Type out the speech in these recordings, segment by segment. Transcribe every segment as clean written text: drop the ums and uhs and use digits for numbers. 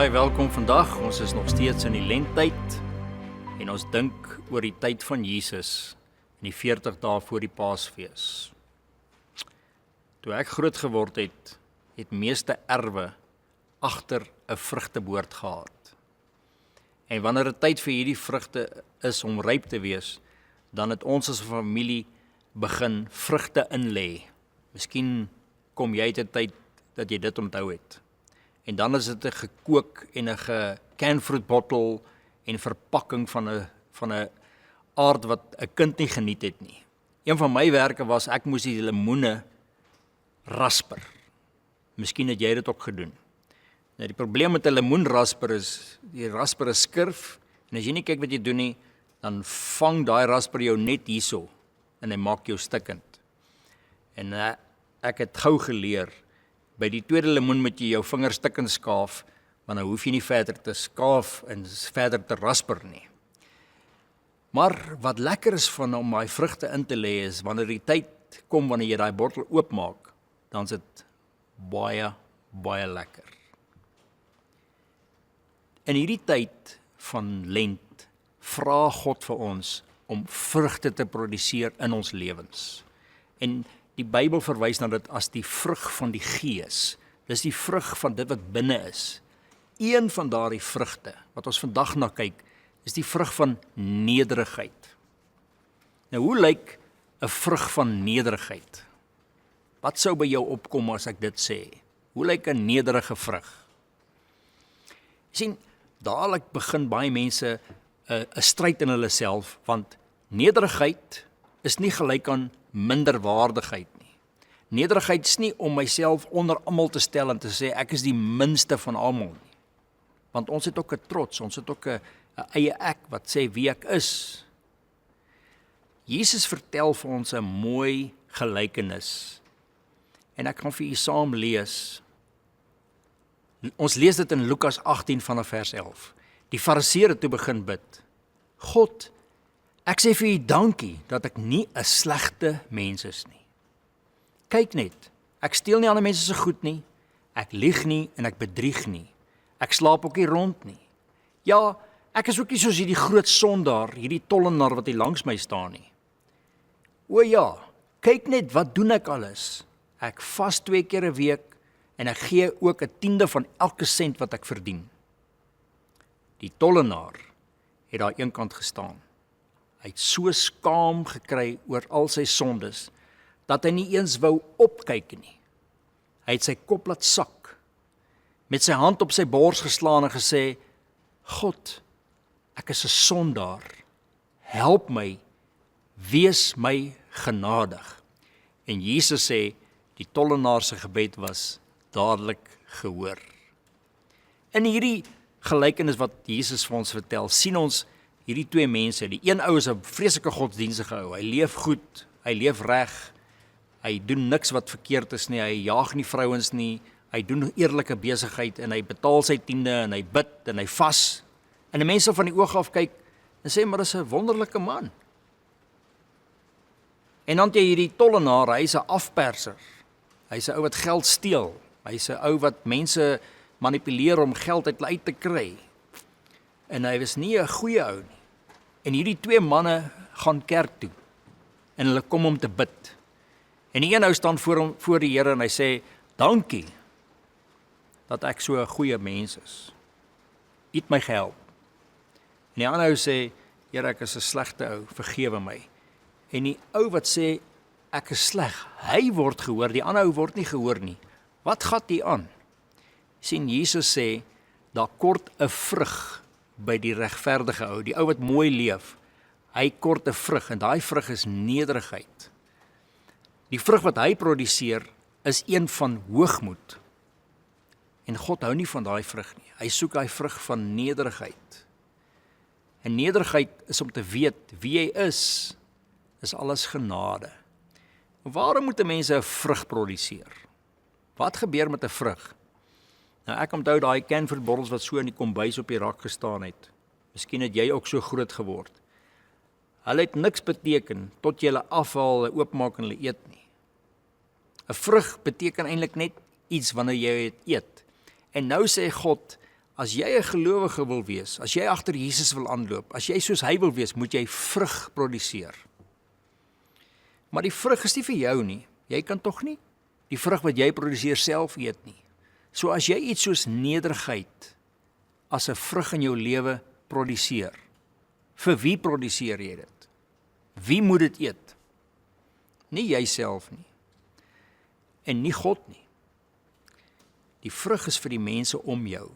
Baie welkom vandag. Ons is nog steeds in die lenttyd en ons dink oor die tyd van Jesus in die 40 dae voor die Paasfees. Toe ek groot geword het, het meeste erwe agter 'n vrugteboord gehad. En wanneer dit tyd vir hierdie vrugte is om ryp te wees, dan het ons as 'n familie begin vrugte inlê. Miskien kom jy uit 'n tyd dat jy dit onthou het. En dan is dit 'n gekook en 'n canfruit-bottel en verpakking van 'n aard wat 'n kind nie geniet het nie. Een van my werke was, ek moes die lemoene rasper. Miskien het jy dit ook gedoen. Nou die probleem met 'n lemoenrasper is, die rasper is skurf, en as jy nie kyk wat jy doen nie, dan vang daai rasper jou net hierso, en hy maak jou stikkend. En ek het gou geleer, by die tweede lemoen moet jy jou vingers stikkend skaaf, want dan hoef jy nie verder te skaaf en verder te rasper nie. Maar wat lekker is van om daai vrugte in te lê is, wanneer die tyd kom wanneer jy daai bottel oopmaak, dan is dit baie, baie lekker. In hierdie tyd van lent vra God vir ons om vrugte te produseer in ons lewens. En die Bybel verwys na dit as die vrug van die Gees. Dis die vrug van dit wat binne is. Een van daardie vrugte, wat ons vandag na kyk, is die vrug van nederigheid. Nou, hoe lyk 'n vrug van nederigheid? Wat sou by jou opkom as ek dit sê? Hoe lyk 'n nederige vrug? Jy sien, dadelik begin baie mense 'n stryd in hulle self, want nederigheid is nie gelyk aan minderwaardigheid nie. Nederigheid is nie om myself onder almal te stel en te sê ek is die minste van almal nie. Want ons het ook 'n trots, ons het ook 'n eie ek wat sê wie ek is. Jesus vertel vir ons 'n mooi gelykenis. En ek gaan vir u saam lees. Ons lees dit in Lukas 18 vanaf vers 11. Die Fariseërs het toe begin bid. God, ek sê vir u dankie dat ek nie 'n slegte mens is nie. Kyk net, ek steel nie ander mense se goed nie, ek lieg nie en ek bedrieg nie. Ek slaap ook nie rond nie. Ja, ek is ook nie soos hierdie groot sondaar, hierdie tollenaar wat hier langs my staan nie. O ja, kyk net wat doen ek alles. Ek vas 2 keer 'n week en ek gee ook 1/10 van elke sent wat ek verdien. Die tollenaar het daar eenkant gestaan. Hy het so skaam gekry oor al sy sondes, dat hy nie eens wou opkyk nie. Hy het sy kop laat sak, met sy hand op sy bors geslaan en gesê, God, ek is 'n sondaar, help my, wees my genadig. En Jesus sê, die tollenaar se gebed was dadelik gehoor. In hierdie gelykenis wat Jesus vir ons vertel, sien ons hierdie twee mense. Die een ou is 'n vreeslike godsdienstige ou. Hy leef goed, hy leef reg. Hy doen niks wat verkeerd is nie. Hy jaag nie vrouens nie. Hy doen eerlike besigheid en hy betaal sy tiende en hy bid en hy vas. En die mense van die oog af kyk en sê, maar dis 'n wonderlike man. En dan het jy hierdie tollenaar, hy's 'n afperser. Hy's 'n ou wat geld steel. Hy's 'n ou wat mense manipuleer om geld uit te kry. En hy was nie 'n goeie ou nie. En hierdie twee manne gaan kerk toe. En hulle kom om te bid. En die een ou staan voor die Here en hy sê, dankie dat ek so 'n goeie mens is. U het my gehelp. En die ander ou sê, Here, ek is 'n slegte ou, vergewe my. En die ou wat sê, ek is sleg, hy word gehoor, die ander ou word nie gehoor nie. Wat gaan hier aan? Sien, Jesus sê, daar kort 'n vrug by die regverdige ou, die ou wat mooi leef. Hy kort 'n vrug en daai vrug is nederigheid. Die vrug wat hy produseer is een van hoogmoed. En God hou nie van daai vrug nie. Hy soek daai vrug van nederigheid. En nederigheid is om te weet wie jy is alles genade. Waarom moet mense 'n vrug produseer? Wat gebeur met 'n vrug? Nou ek onthou daai canfruit-bottels wat so in die kombuis op die rak gestaan het. Miskien het jy ook so groot geword. Hulle het niks beteken tot jy hulle afhaal, oopmaak en hulle eet nie. 'n Vrug beteken eintlik net iets wanneer jy dit eet. En nou sê God, As jy 'n gelowige wil wees, as jy agter Jesus wil aanloop, as jy soos hy wil wees, moet jy vrug produseer. Maar die vrug is nie vir jou nie. Jy kan tog nie die vrug wat jy produseer self eet nie. So as jy iets soos nederigheid as 'n vrug in jou lewe produseer, vir wie produseer jy dit? Wie moet dit eet? Nie jouself nie. En nie God nie. Die vrug is vir die mense om jou.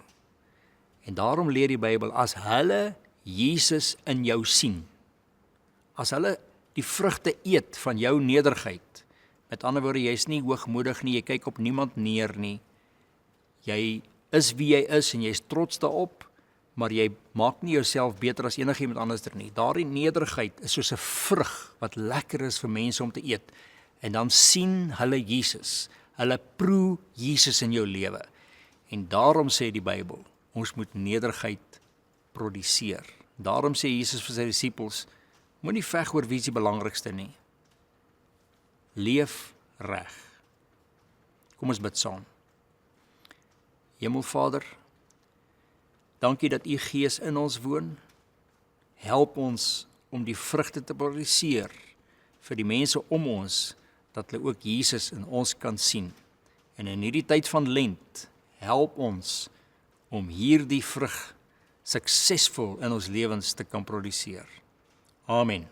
En daarom leer die Bybel, as hulle Jesus in jou sien, as hulle die vrugte eet van jou nederigheid, met ander woorde, jy is nie hoogmoedig nie, jy kyk op niemand neer nie, jy is wie jy is en jy is trots daarop, maar jy maak nie jouself beter as enigiemand anders nie. Daardie nederigheid is soos 'n vrug wat lekker is vir mense om te eet. En dan sien hulle Jesus, hulle proe Jesus in jou lewe. En daarom sê die Bybel, ons moet nederigheid produseer. Daarom sê Jesus vir sy disippels, moenie veg oor wie is die belangrikste nie. Leef reg. Kom ons bid saam. Hemelvader, dankie dat U Gees in ons woon. Help ons om die vrugte te produseer vir die mense om ons, dat hulle ook Jesus in ons kan sien. En in hierdie tyd van lent, help ons om hierdie vrug suksesvol in ons lewens te kan produseer. Amen.